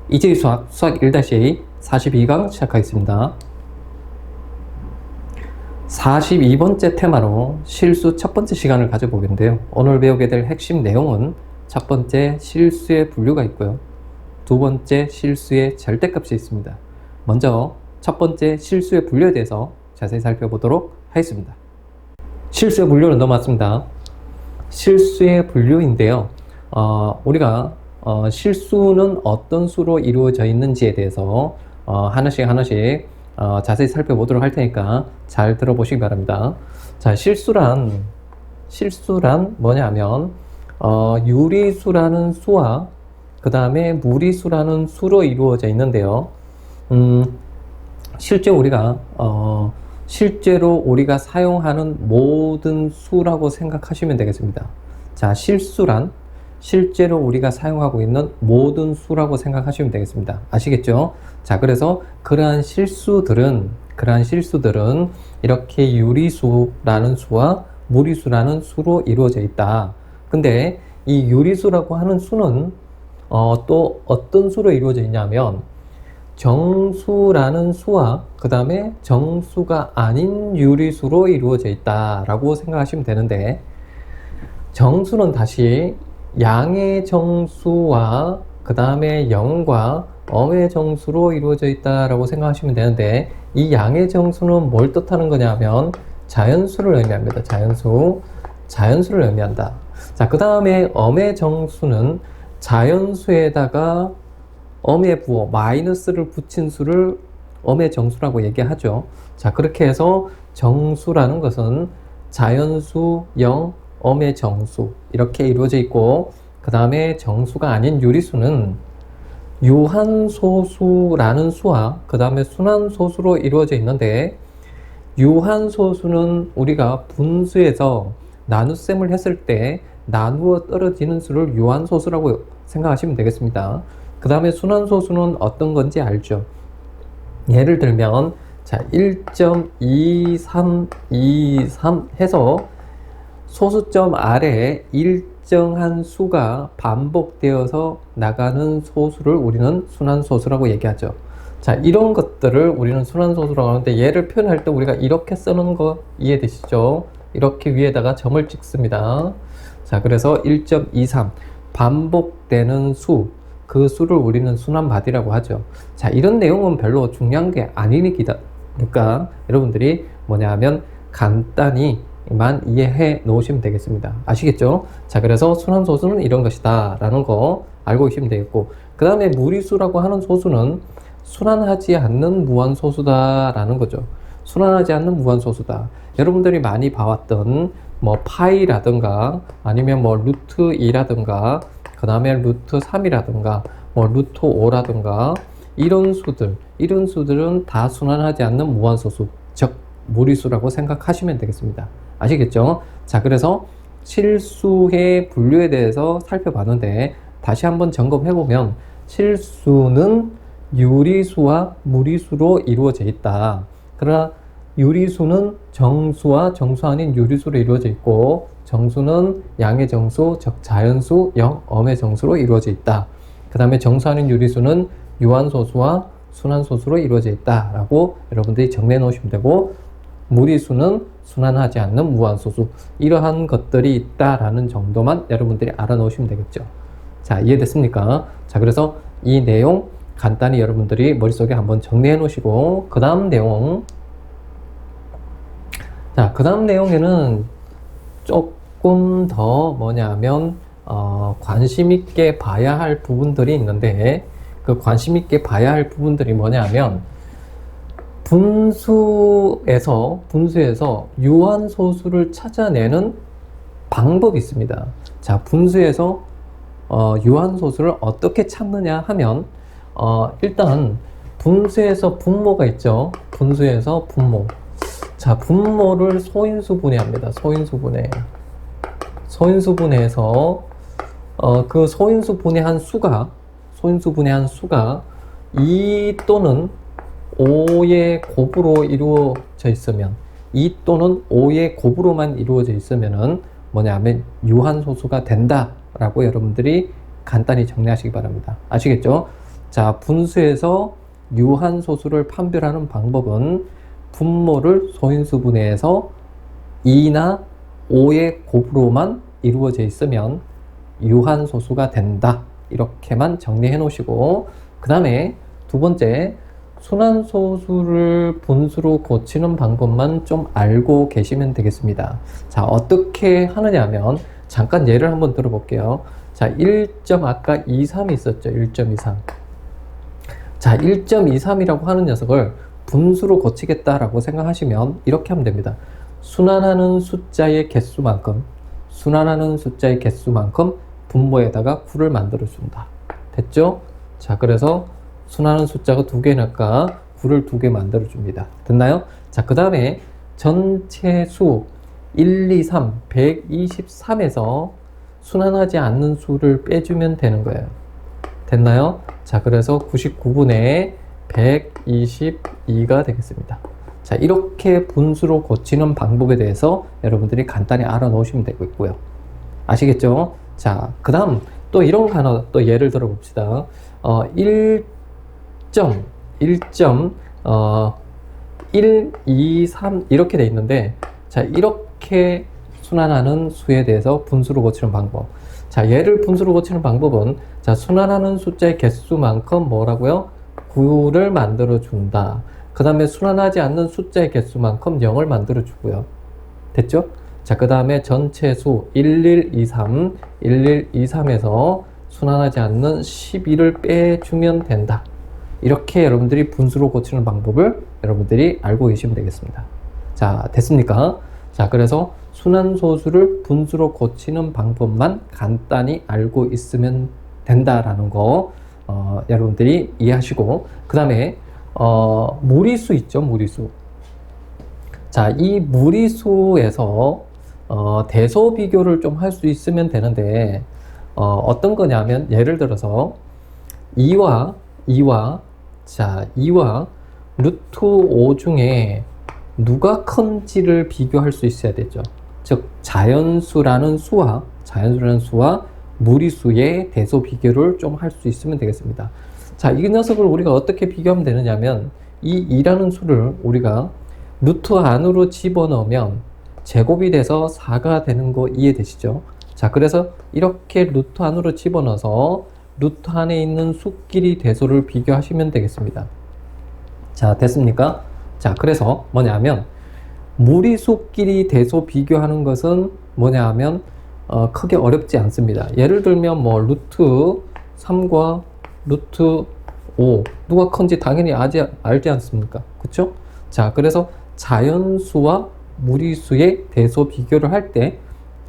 이제 수학 1-42강 시작하겠습니다. 42번째 테마로 실수 첫 번째 시간을 가져보겠는데요. 오늘 배우게 될 핵심 내용은 첫 번째 실수의 분류가 있고요. 두 번째 실수의 절대값이 있습니다. 먼저 첫 번째 실수의 분류에 대해서 자세히 살펴보도록 하겠습니다. 실수의 분류는 넘어왔습니다. 실수의 분류인데요. 우리가 실수는 어떤 수로 이루어져 있는지에 대해서 하나씩 자세히 살펴보도록 할 테니까 잘 들어보시기 바랍니다. 자, 실수란 뭐냐면 유리수라는 수와 그 다음에 무리수라는 수로 이루어져 있는데요. 실제로 우리가 사용하는 모든 수라고 생각하시면 되겠습니다. 자, 실수란 실제로 우리가 사용하고 있는 모든 수라고 생각하시면 되겠습니다. 아시겠죠? 자, 그래서 그러한 실수들은 이렇게 유리수라는 수와 무리수라는 수로 이루어져 있다. 근데 이 유리수라고 하는 수는 또 어떤 수로 이루어져 있냐면 정수라는 수와 그 다음에 정수가 아닌 유리수로 이루어져 있다라고 생각하시면 되는데, 정수는 다시 양의 정수와 그 다음에 0과 엄의 정수로 이루어져 있다라고 생각하시면 되는데, 이 양의 정수는 뭘 뜻하는 거냐면 자연수를 의미합니다. 자연수를 의미한다. 자, 그 다음에 엄의 정수는 자연수에다가 엄의 부호 마이너스를 붙인 수를 엄의 정수라고 얘기하죠. 자, 그렇게 해서 정수라는 것은 자연수 0, 엄의 정수 이렇게 이루어져 있고, 그 다음에 정수가 아닌 유리수는 유한소수라는 수와 그 다음에 순환소수로 이루어져 있는데, 유한소수는 우리가 분수에서 나눗셈을 했을 때 나누어 떨어지는 수를 유한소수라고 생각하시면 되겠습니다. 그 다음에 순환소수는 어떤 건지 알죠? 예를 들면 자 1.2323 해서 소수점 아래에 일정한 수가 반복되어서 나가는 소수를 우리는 순환소수라고 얘기하죠. 자, 이런 것들을 우리는 순환소수라고 하는데, 얘를 표현할 때 우리가 이렇게 쓰는 거 이해되시죠? 이렇게 위에다가 점을 찍습니다. 자, 그래서 1.23 반복되는 수, 그 수를 우리는 순환바디라고 하죠. 자, 이런 내용은 별로 중요한 게 아니니까 여러분들이 뭐냐면 간단히만 이해해 놓으시면 되겠습니다. 아시겠죠? 자, 그래서 순환소수는 이런 것이다 라는 거 알고 계시면 되겠고, 그 다음에 무리수라고 하는 소수는 순환하지 않는 무한소수다 라는 거죠. 순환하지 않는 무한소수다. 여러분들이 많이 봐왔던 뭐 파이라든가 아니면 뭐 루트 2라든가 그 다음에 루트 3이라든가 뭐 루트 5라든가 이런 수들은 다 순환하지 않는 무한소수, 즉 무리수라고 생각하시면 되겠습니다. 아시겠죠? 자, 그래서 실수의 분류에 대해서 살펴봤는데, 다시 한번 점검해보면 실수는 유리수와 무리수로 이루어져 있다. 그러나 유리수는 정수와 정수 아닌 유리수로 이루어져 있고, 정수는 양의 정수, 즉 자연수, 0, 엄의 정수로 이루어져 있다. 그 다음에 정수 아닌 유리수는 유한소수와 순환소수로 이루어져 있다 라고 여러분들이 정리해 놓으시면 되고, 무리수는 순환하지 않는 무한소수, 이러한 것들이 있다라는 정도만 여러분들이 알아놓으시면 되겠죠. 자, 이해됐습니까? 자, 그래서 이 내용 간단히 여러분들이 머릿속에 한번 정리해 놓으시고, 그 다음 내용에는 조금 더 뭐냐면 관심 있게 봐야 할 부분들이 있는데, 그 관심 있게 봐야 할 부분들이 뭐냐면 분수에서 유한소수를 찾아내는 방법이 있습니다. 자, 분수에서 유한소수를 어떻게 찾느냐 하면 일단 분수에서 분모가 있죠. 분수에서 분모. 자, 분모를 소인수분해합니다. 소인수분해해서 그 소인수분해한 수가 2 또는 5의 곱으로 이루어져 있으면, 2 또는 5의 곱으로만 이루어져 있으면은 뭐냐면 유한소수가 된다 라고 여러분들이 간단히 정리하시기 바랍니다. 아시겠죠? 자, 분수에서 유한소수를 판별하는 방법은 분모를 소인수분해해서 2나 5의 곱으로만 이루어져 있으면 유한소수가 된다. 이렇게만 정리해 놓으시고, 그 다음에 두 번째, 순환소수를 분수로 고치는 방법만 좀 알고 계시면 되겠습니다. 자, 어떻게 하느냐 하면 잠깐 예를 한번 들어볼게요. 자, 1점 아까 23이 있었죠. 1.23. 자, 1.23이라고 하는 녀석을 분수로 고치겠다라고 생각하시면 이렇게 하면 됩니다. 순환하는 숫자의 개수만큼 분모에다가 9를 만들어 준다. 됐죠? 자, 그래서 순환하는 숫자가 2개니까 9를 2개 만들어 줍니다. 됐나요? 자, 그 다음에 전체 수 1, 2, 3, 123에서 순환하지 않는 수를 빼주면 되는 거예요. 됐나요? 자, 그래서 99분의 122가 되겠습니다. 자, 이렇게 분수로 고치는 방법에 대해서 여러분들이 간단히 알아놓으시면 되고 있고요. 아시겠죠? 자, 그 다음 또 이런 거 하나 또 예를 들어 봅시다. 1, 2, 3 이렇게 돼 있는데, 자, 이렇게 순환하는 수에 대해서 분수로 고치는 방법. 자, 얘를 분수로 고치는 방법은, 자, 순환하는 숫자의 개수만큼 뭐라고요? 9를 만들어 준다. 그 다음에 순환하지 않는 숫자의 개수만큼 0을 만들어 주고요. 됐죠? 자, 그 다음에 전체 수 1123에서 순환하지 않는 12를 빼주면 된다. 이렇게 여러분들이 분수로 고치는 방법을 여러분들이 알고 계시면 되겠습니다. 자, 됐습니까? 자, 그래서 순환소수를 분수로 고치는 방법만 간단히 알고 있으면 된다라는 거 여러분들이 이해하시고, 그 다음에 무리수 있죠, 무리수. 자, 이 무리수에서 대소 비교를 좀 할 수 있으면 되는데, 어떤 거냐면, 예를 들어서 2와 루트 5 중에 누가 큰지를 비교할 수 있어야 되죠. 즉, 자연수라는 수와 무리수의 대소 비교를 좀 할 수 있으면 되겠습니다. 자, 이 녀석을 우리가 어떻게 비교하면 되느냐면, 이 2라는 수를 우리가 루트 안으로 집어넣으면 제곱이 돼서 4가 되는 거 이해되시죠? 자, 그래서 이렇게 루트 안으로 집어넣어서 루트 안에 있는 수끼리 대소를 비교하시면 되겠습니다. 자, 됐습니까? 자, 그래서 뭐냐면 무리수끼리 대소 비교하는 것은 뭐냐 하면 크게 어렵지 않습니다. 예를 들면 뭐 루트 3과 루트 5 누가 큰지 당연히 알지 않습니까? 그쵸? 자, 그래서 자연수와 무리수의 대소 비교를 할 때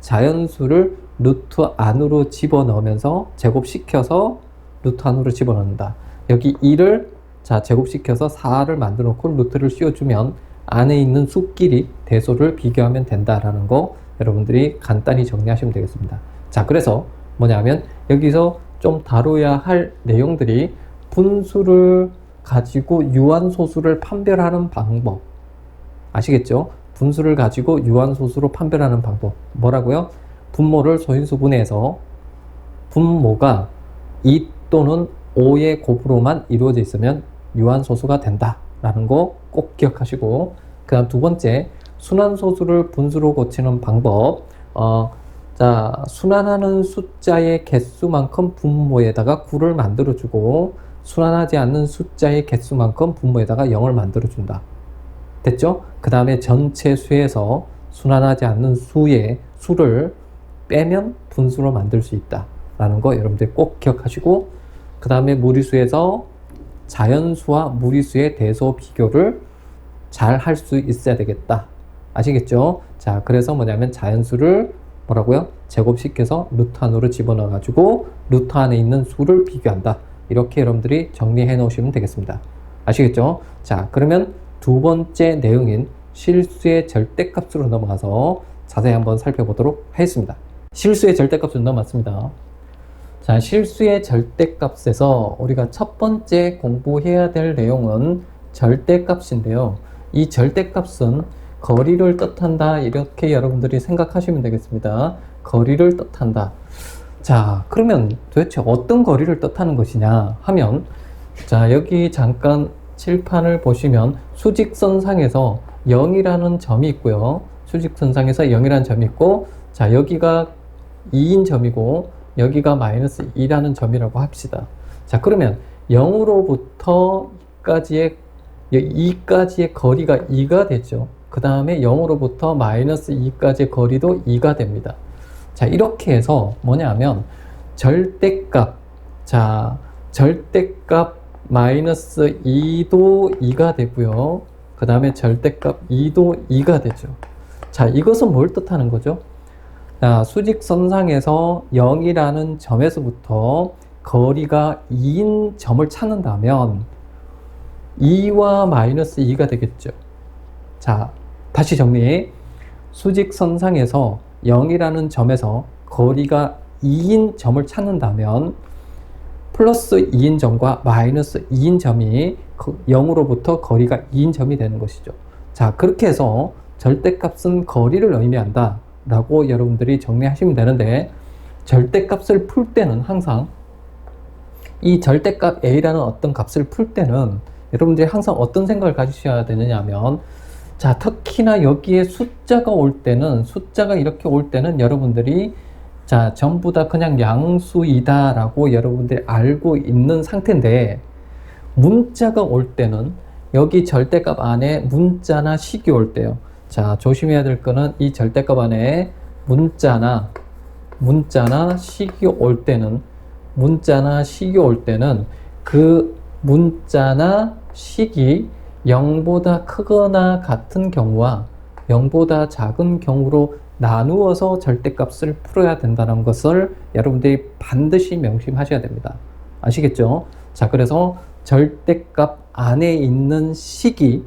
자연수를 루트 안으로 집어넣으면서 제곱시켜서 루트 안으로 집어넣는다. 여기 2를 자 제곱시켜서 4를 만들어 놓고 루트를 씌워주면 안에 있는 수끼리 대소를 비교하면 된다라는 거 여러분들이 간단히 정리하시면 되겠습니다. 자, 그래서 뭐냐면 여기서 좀 다뤄야 할 내용들이 분수를 가지고 유한소수를 판별하는 방법. 아시겠죠? 분수를 가지고 유한소수로 판별하는 방법. 뭐라고요? 분모를 소인수분해해서 분모가 2 또는 5의 곱으로만 이루어져 있으면 유한소수가 된다 라는 거 꼭 기억하시고, 그 다음 두 번째, 순환소수를 분수로 고치는 방법. 자, 순환하는 숫자의 개수만큼 분모에다가 9를 만들어주고, 순환하지 않는 숫자의 개수만큼 분모에다가 0을 만들어준다. 됐죠? 그 다음에 전체 수에서 순환하지 않는 수를 빼면 분수로 만들 수 있다 라는 거 여러분들 꼭 기억하시고, 그 다음에 무리수에서 자연수와 무리수의 대소 비교를 잘 할 수 있어야 되겠다. 아시겠죠? 자, 그래서 뭐냐면 자연수를 뭐라고요? 제곱시켜서 루트 안으로 집어넣어 가지고 루트 안에 있는 수를 비교한다. 이렇게 여러분들이 정리해 놓으시면 되겠습니다. 아시겠죠? 자, 그러면 두 번째 내용인 실수의 절대값으로 넘어가서 자세히 한번 살펴보도록 하겠습니다. 실수의 절대값으로 넘어갔습니다. 자, 실수의 절대값에서 우리가 첫 번째 공부해야 될 내용은 절대값인데요. 이 절대값은 거리를 뜻한다, 이렇게 여러분들이 생각하시면 되겠습니다. 거리를 뜻한다. 자, 그러면 도대체 어떤 거리를 뜻하는 것이냐 하면, 자, 여기 잠깐 칠판을 보시면 수직선상에서 0이라는 점이 있고요. 수직선상에서 0이라는 점이 있고, 자, 여기가 2인 점이고, 여기가 마이너스 2라는 점이라고 합시다. 자, 그러면 0으로부터 2까지의 거리가 2가 되죠. 그 다음에 0으로부터 마이너스 2까지의 거리도 2가 됩니다. 자, 이렇게 해서 뭐냐면 절대값, 자, 절대값 마이너스 2도 2가 되고요. 그 다음에 절대값 2도 2가 되죠. 자, 이것은 뭘 뜻하는 거죠? 자, 수직선상에서 0이라는 점에서부터 거리가 2인 점을 찾는다면 2와 마이너스 2가 되겠죠. 자, 다시 정리. 수직선상에서 0이라는 점에서 거리가 2인 점을 찾는다면 플러스 2인 점과 마이너스 2인 점이 0으로부터 거리가 2인 점이 되는 것이죠. 자, 그렇게 해서 절대값은 거리를 의미한다 라고 여러분들이 정리하시면 되는데, 절대값을 풀 때는 항상 이 절대값 a라는 어떤 값을 풀 때는 여러분들이 항상 어떤 생각을 가지셔야 되느냐 하면, 자, 특히나 여기에 숫자가 올 때는, 숫자가 이렇게 올 때는 여러분들이 자, 전부 다 그냥 양수이다 라고 여러분들이 알고 있는 상태인데, 문자가 올 때는 여기 절대값 안에 문자나 식이 올 때요. 자, 조심해야 될 거는 이 절대값 안에 문자나 식이 올 때는, 그 문자나 식이 0보다 크거나 같은 경우와 0보다 작은 경우로 나누어서 절대값을 풀어야 된다는 것을 여러분들이 반드시 명심하셔야 됩니다. 아시겠죠? 자, 그래서 절대값 안에 있는 식이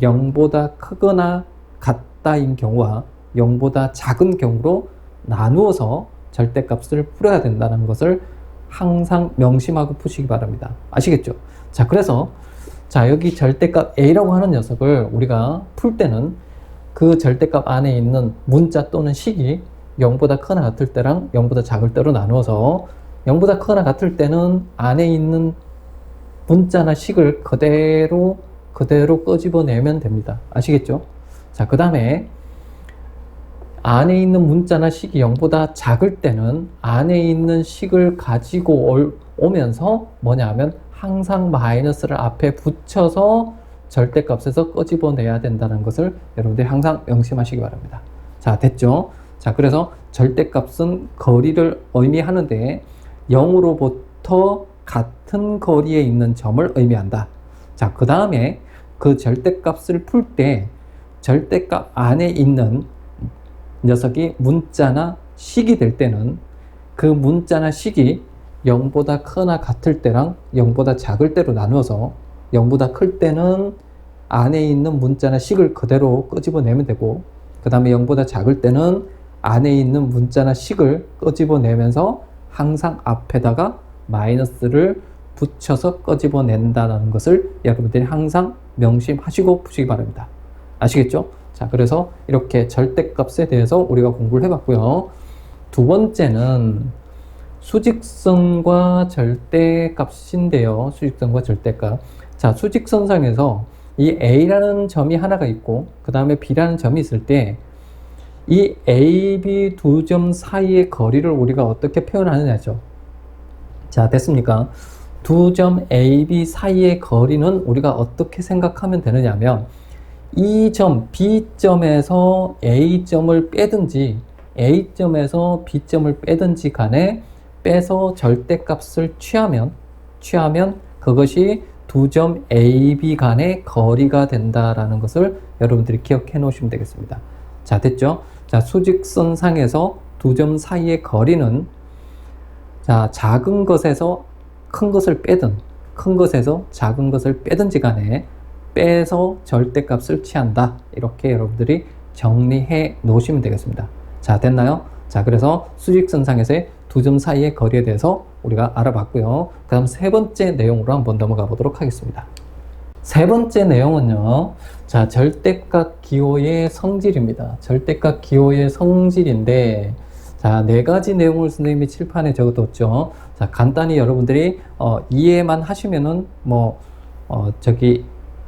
0보다 크거나 같다인 경우와 0보다 작은 경우로 나누어서 절대값을 풀어야 된다는 것을 항상 명심하고 푸시기 바랍니다. 아시겠죠? 자, 그래서 자, 여기 절대값 a라고 하는 녀석을 우리가 풀 때는 그 절대값 안에 있는 문자 또는 식이 0보다 크거나 같을 때랑 0보다 작을 때로 나누어서 0보다 크거나 같을 때는 안에 있는 문자나 식을 그대로 끄집어내면 됩니다. 아시겠죠? 자, 그 다음에 안에 있는 문자나 식이 0보다 작을 때는 안에 있는 식을 가지고 오면서 뭐냐 하면 항상 마이너스를 앞에 붙여서 절대값에서 끄집어내야 된다는 것을 여러분들이 항상 명심하시기 바랍니다. 자, 됐죠? 자, 그래서 절대값은 거리를 의미하는데 0으로부터 같은 거리에 있는 점을 의미한다. 자, 그 다음에 그 절대값을 풀 때 절대값 안에 있는 녀석이 문자나 식이 될 때는 그 문자나 식이 0보다 크거나 같을 때랑 0보다 작을 때로 나누어서 0보다 클 때는 안에 있는 문자나 식을 그대로 끄집어내면 되고, 그 다음에 0보다 작을 때는 안에 있는 문자나 식을 끄집어내면서 항상 앞에다가 마이너스를 붙여서 끄집어낸다는 것을 여러분들이 항상 명심하시고 푸시기 바랍니다. 아시겠죠? 자, 그래서 이렇게 절대값에 대해서 우리가 공부를 해봤고요. 두 번째는 수직선과 절대값인데요. 수직선과 절대값. 자, 수직선상에서 이 A라는 점이 하나가 있고 그 다음에 B라는 점이 있을 때 이 A, B 두 점 사이의 거리를 우리가 어떻게 표현하느냐죠. 자, 됐습니까? 두 점 A, B 사이의 거리는 우리가 어떻게 생각하면 되느냐 하면 이 점 B점에서 A점을 빼든지 A점에서 B점을 빼든지 간에 빼서 절대값을 취하면 그것이 두 점 A, B 간의 거리가 된다라는 것을 여러분들이 기억해 놓으시면 되겠습니다. 자, 됐죠? 자, 수직선상에서 두 점 사이의 거리는 자, 작은 것에서 큰 것을 빼든 큰 것에서 작은 것을 빼든지 간에 빼서 절대값을 취한다. 이렇게 여러분들이 정리해 놓으시면 되겠습니다. 자, 됐나요? 자, 그래서 수직선상에서의 두 점 사이의 거리에 대해서 우리가 알아봤고요. 그 다음 세 번째 내용으로 한번 넘어가 보도록 하겠습니다. 세 번째 내용은요. 자, 절대값 기호의 성질입니다. 절대값 기호의 성질인데, 자, 네 가지 내용을 선생님이 칠판에 적어뒀죠. 자, 간단히 여러분들이 이해만 하시면은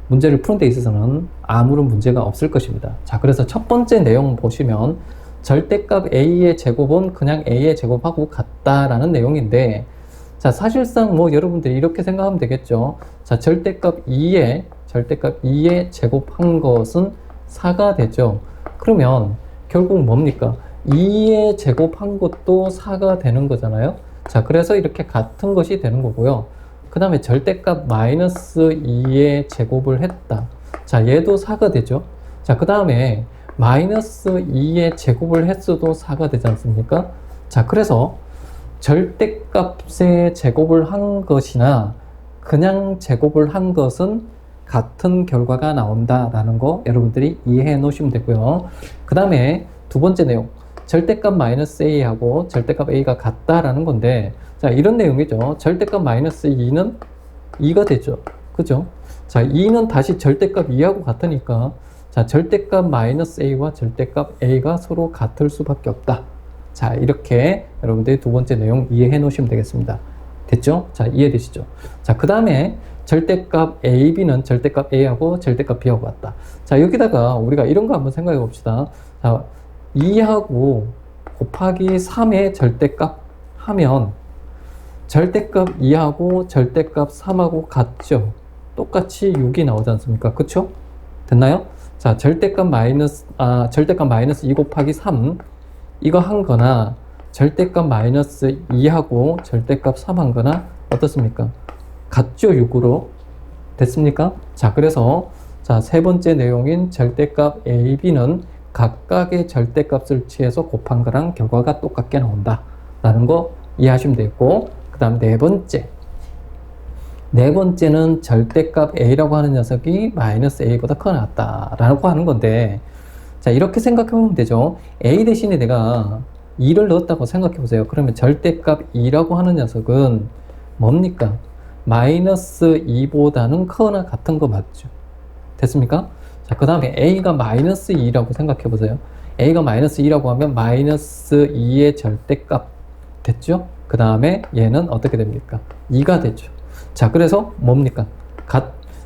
문제를 푸는 데 있어서는 아무런 문제가 없을 것입니다. 자, 그래서 첫 번째 내용 보시면 절대값 a의 제곱은 그냥 a의 제곱하고 같다라는 내용인데, 자, 사실상 여러분들이 이렇게 생각하면 되겠죠. 자, 절대값 2의 제곱한 것은 4가 되죠. 그러면 결국 뭡니까? 2의 제곱한 것도 4가 되는 거잖아요. 자, 그래서 이렇게 같은 것이 되는 거고요. 그 다음에 절대값 마이너스 2의 제곱을 했다. 자, 얘도 4가 되죠. 자, 그 다음에 마이너스 2의 제곱을 했어도 4가 되지 않습니까? 자, 그래서 절대값의 제곱을 한 것이나 그냥 제곱을 한 것은 같은 결과가 나온다라는 거 여러분들이 이해해 놓으시면 되고요. 그 다음에 두 번째 내용, 절대값 마이너스 a하고 절대값 a가 같다라는 건데, 자, 이런 내용이죠. 절대값 마이너스 2는 2가 되죠. 그죠? 자, 2는 다시 절대값 2하고 같으니까, 자, 절대값 마이너스 a와 절대값 a가 서로 같을 수밖에 없다. 자, 이렇게 여러분들이 두 번째 내용 이해해 놓으시면 되겠습니다. 됐죠? 자, 이해되시죠? 자, 그 다음에 절대값 a, b는 절대값 a하고 절대값 b하고 같다. 자, 여기다가 우리가 이런 거 한번 생각해 봅시다. 자, 2하고 곱하기 3의 절대값 하면 절대값 2하고 절대값 3하고 같죠? 똑같이 6이 나오지 않습니까? 그쵸? 됐나요? 자, 절대값 마이너스 2 곱하기 3 이거 한 거나 절대값 마이너스 2하고 절대값 3 한 거나 어떻습니까? 같죠? 6으로. 됐습니까? 자, 그래서 자, 세 번째 내용인 절대값 a, b는 각각의 절대값을 취해서 곱한 거랑 결과가 똑같게 나온다 라는 거 이해하시면 되겠고, 그 다음 네 번째는 절대값 a라고 하는 녀석이 마이너스 a보다 커 나왔다 라고 하는 건데, 자, 이렇게 생각해 보면 되죠. a 대신에 내가 2를 넣었다고 생각해 보세요. 그러면 절대값 2라고 하는 녀석은 뭡니까? 마이너스 2보다는 커나 같은 거 맞죠? 됐습니까? 자, 그 다음에 a가 마이너스 2라고 생각해 보세요. a가 마이너스 2라고 하면 마이너스 2의 절대값 됐죠? 그 다음에 얘는 어떻게 됩니까? 2가 되죠. 자, 그래서 뭡니까?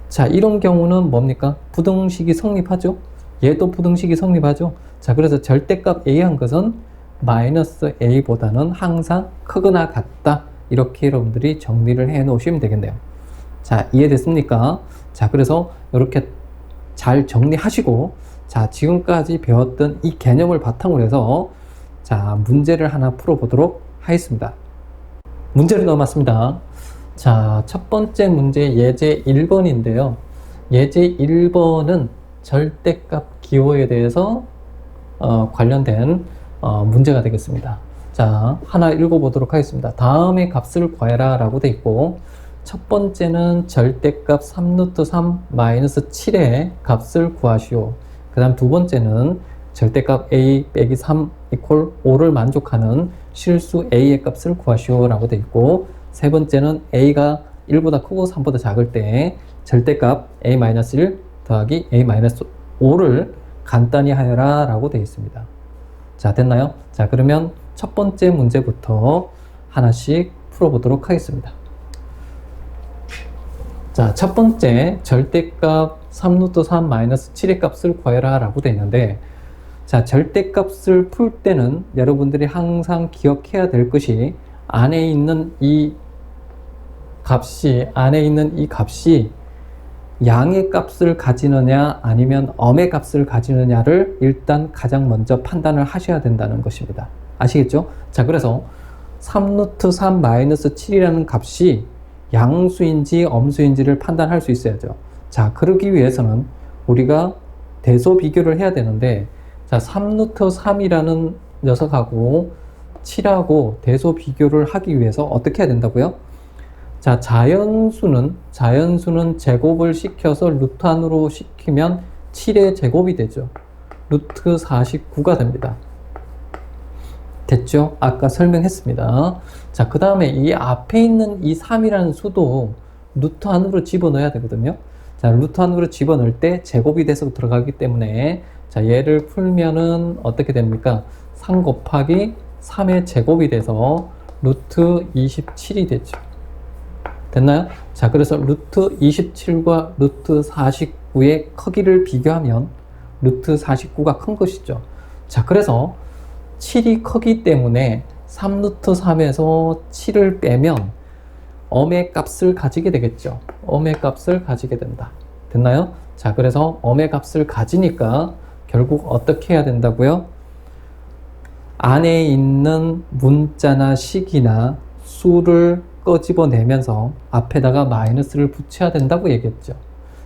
자, 이런 경우는 뭡니까? 부등식이 성립하죠? 얘도 부등식이 성립하죠? 자, 그래서 절대값 a 한 것은 마이너스 a보다는 항상 크거나 같다. 이렇게 여러분들이 정리를 해 놓으시면 되겠네요. 자, 이해됐습니까? 자, 그래서 이렇게 잘 정리하시고, 자, 지금까지 배웠던 이 개념을 바탕으로 해서 자, 문제를 하나 풀어보도록 하겠습니다. 문제를 넣어봤습니다. 자, 첫 번째 문제 예제 1번인데요. 예제 1번은 절대값 기호에 대해서 관련된 문제가 되겠습니다. 자, 하나 읽어보도록 하겠습니다. 다음의 값을 구해라 라고 돼 있고, 첫 번째는 절대값 3루트 3 마이너스 7의 값을 구하시오. 그 다음 두 번째는 절대값 a 빼기 3 이퀄 5를 만족하는 실수 a의 값을 구하시오 라고 돼 있고, 세 번째는 a가 1보다 크고 3보다 작을 때 절대값 a-1 더하기 a-5를 간단히 하여라 라고 되어 있습니다. 자, 됐나요? 자, 그러면 첫 번째 문제부터 하나씩 풀어보도록 하겠습니다. 자, 첫 번째 절대값 3루트 3 마이너스 7의 값을 구해라 라고 되어 있는데, 자, 절대값을 풀 때는 여러분들이 항상 기억해야 될 것이 안에 있는 이 값이 양의 값을 가지느냐 아니면 엄의 값을 가지느냐를 일단 가장 먼저 판단을 하셔야 된다는 것입니다. 아시겠죠? 자, 그래서 3루트 3 마이너스 7이라는 값이 양수인지 엄수인지를 판단할 수 있어야죠. 자, 그러기 위해서는 우리가 대소 비교를 해야 되는데, 자, 3루트 3이라는 녀석하고 7하고 대소 비교를 하기 위해서 어떻게 해야 된다고요? 자, 자연수는 제곱을 시켜서 루트 안으로 시키면 7의 제곱이 되죠. 루트 49가 됩니다. 됐죠? 아까 설명했습니다. 자, 그 다음에 이 앞에 있는 이 3이라는 수도 루트 안으로 집어넣어야 되거든요. 자, 루트 안으로 집어넣을 때 제곱이 돼서 들어가기 때문에, 자, 얘를 풀면은 어떻게 됩니까? 3 곱하기 3의 제곱이 돼서 루트 27이 되죠. 됐나요? 자, 그래서 루트 27과 루트 49의 크기를 비교하면 루트 49가 큰 것이죠. 자, 그래서 7이 크기 때문에 3루트 3에서 7을 빼면 엄의 값을 가지게 되겠죠. 엄의 값을 가지게 된다. 됐나요? 자, 그래서 엄의 값을 가지니까 결국 어떻게 해야 된다고요? 안에 있는 문자나 식이나 수를 끄집어내면서 앞에다가 마이너스를 붙여야 된다고 얘기했죠.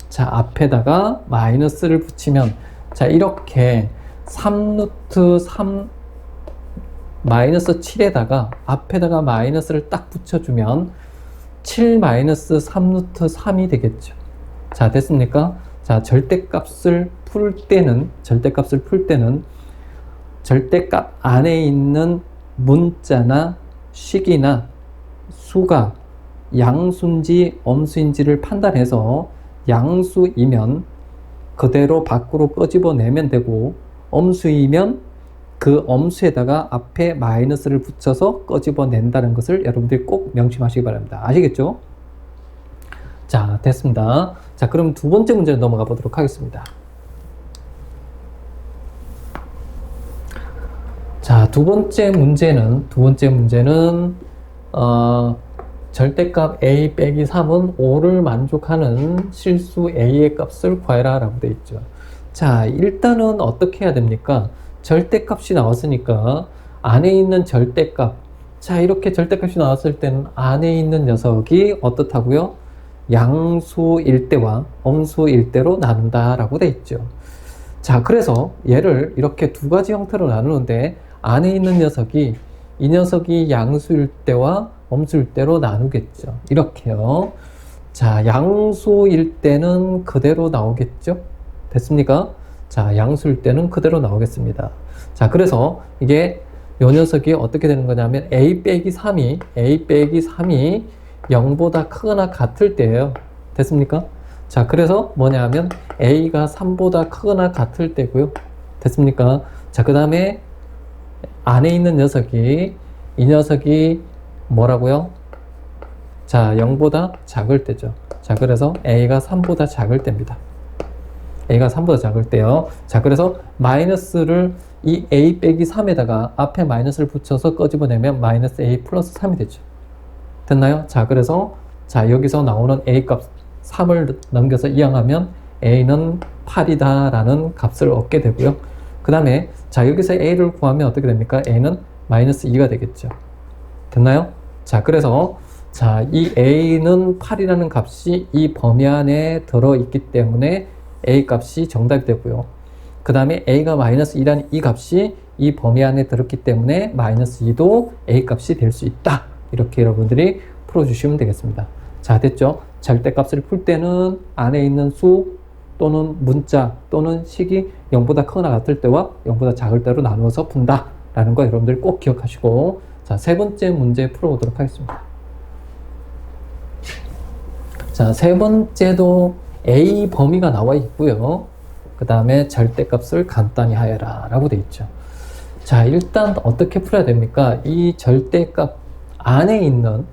자, 앞에다가 마이너스를 붙이면, 자, 이렇게 3루트 3 마이너스 7에다가 앞에다가 마이너스를 딱 붙여주면 7 마이너스 3루트 3이 되겠죠. 자, 됐습니까? 자, 절대값을 풀 때는 절대값 안에 있는 문자나 식이나 수가 양수인지 엄수인지를 판단해서 양수이면 그대로 밖으로 끄집어내면 되고, 엄수이면 그 엄수에다가 앞에 마이너스를 붙여서 끄집어낸다는 것을 여러분들이 꼭 명심하시기 바랍니다. 아시겠죠? 자, 됐습니다. 자, 그럼 두 번째 문제로 넘어가 보도록 하겠습니다. 자, 두 번째 문제는 절대값 a 빼기 3은 5를 만족하는 실수 a의 값을 구해라 라고 되어 있죠. 자, 일단은 어떻게 해야 됩니까? 절대값이 나왔으니까 안에 있는 절대값, 자, 이렇게 절대값이 나왔을 때는 안에 있는 녀석이 어떻다고요? 양수일 때와 엄수일 때로 나눈다 라고 되어 있죠. 자, 그래서 얘를 이렇게 두 가지 형태로 나누는데, 안에 있는 녀석이 이 녀석이 양수일 때와 엄수일 때로 나누겠죠. 이렇게요. 자, 양수일 때는 그대로 나오겠죠. 됐습니까? 자, 양수일 때는 그대로 나오겠습니다. 자, 그래서 이게 요 녀석이 어떻게 되는 거냐면 a 빼기 3이 0보다 크거나 같을 때예요. 됐습니까? 자, 그래서 뭐냐 하면 a가 3보다 크거나 같을 때고요. 됐습니까? 자, 그 다음에 안에 있는 녀석이 이 녀석이 뭐라고요? 자, 0보다 작을 때죠. 자, 그래서 a가 3보다 작을 때입니다. a가 3보다 작을 때요. 자, 그래서 마이너스를 이 a 빼기 3에다가 앞에 마이너스를 붙여서 끄집어내면 마이너스 a 플러스 3이 되죠. 됐나요? 자, 그래서 자, 여기서 나오는 a 값 3을 넘겨서 이항하면 a는 8이다 라는 값을 얻게 되고요. 그 다음에 자, 여기서 a를 구하면 어떻게 됩니까? a는 마이너스 2가 되겠죠. 됐나요? 자, 그래서 자, 이 a는 8이라는 값이 이 범위 안에 들어있기 때문에 a 값이 정답이 되고요. 그 다음에 a가 마이너스 2라는 이 값이 이 범위 안에 들었기 때문에 마이너스 2도 a 값이 될 수 있다. 이렇게 여러분들이 풀어주시면 되겠습니다. 자, 됐죠? 절대값을 풀 때는 안에 있는 수 또는 문자 또는 식이 0보다 크거나 같을 때와 0보다 작을 때로 나누어서 푼다 라는 거 여러분들 꼭 기억하시고, 자, 세 번째 문제 풀어보도록 하겠습니다. 자, 세 번째도 a 범위가 나와 있고요. 그 다음에 절대값을 간단히 하여라 라고 되어 있죠. 자, 일단 어떻게 풀어야 됩니까? 이 절대값 안에 있는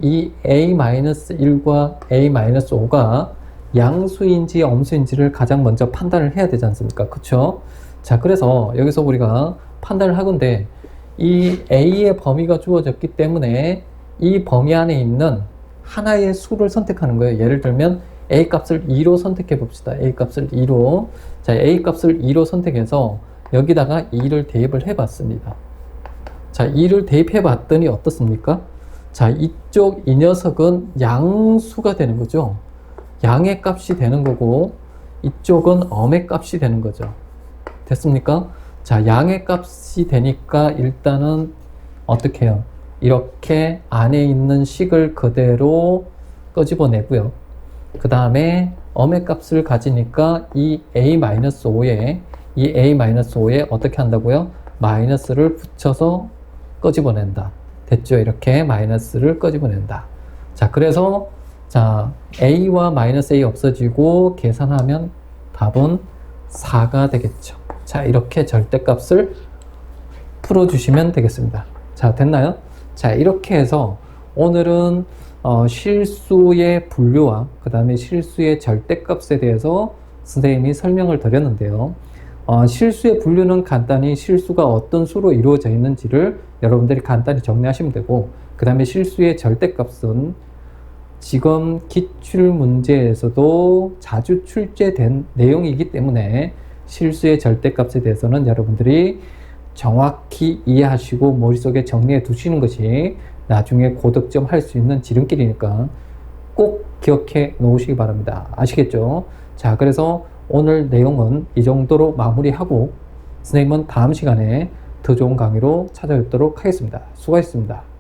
이 a-1과 a-5가 양수인지 엄수인지를 가장 먼저 판단을 해야 되지 않습니까? 그쵸? 자, 그래서 여기서 우리가 판단을 하건대 이 a의 범위가 주어졌기 때문에 이 범위 안에 있는 하나의 수를 선택하는 거예요. 예를 들면 a 값을 2로 선택해 봅시다. a 값을 2로. 자, a 값을 2로 선택해서 여기다가 2를 대입을 해 봤습니다. 자, 2를 대입해 봤더니 어떻습니까? 자, 이쪽 이 녀석은 양수가 되는 거죠. 양의 값이 되는 거고 이쪽은 엄의 값이 되는 거죠. 됐습니까? 자, 양의 값이 되니까 일단은 어떻게 해요? 이렇게 안에 있는 식을 그대로 끄집어내고요. 그 다음에 엄의 값을 가지니까 이 a-5에 어떻게 한다고요? 마이너스를 붙여서 끄집어낸다. 됐죠? 이렇게 마이너스를 끄집어낸다. 자, 그래서 자, a와 마이너스 a 없어지고 계산하면 답은 4가 되겠죠. 자, 이렇게 절대값을 풀어주시면 되겠습니다. 자, 됐나요? 자, 이렇게 해서 오늘은 실수의 분류와 그 다음에 실수의 절대값에 대해서 선생님이 설명을 드렸는데요. 실수의 분류는 간단히 실수가 어떤 수로 이루어져 있는지를 여러분들이 간단히 정리하시면 되고, 그 다음에 실수의 절대값은 지금 기출문제에서도 자주 출제된 내용이기 때문에 실수의 절대값에 대해서는 여러분들이 정확히 이해하시고 머릿속에 정리해 두시는 것이 나중에 고득점 할 수 있는 지름길이니까 꼭 기억해 놓으시기 바랍니다. 아시겠죠? 자, 그래서 오늘 내용은 이 정도로 마무리하고 선생님은 다음 시간에 더 좋은 강의로 찾아뵙도록 하겠습니다. 수고하셨습니다.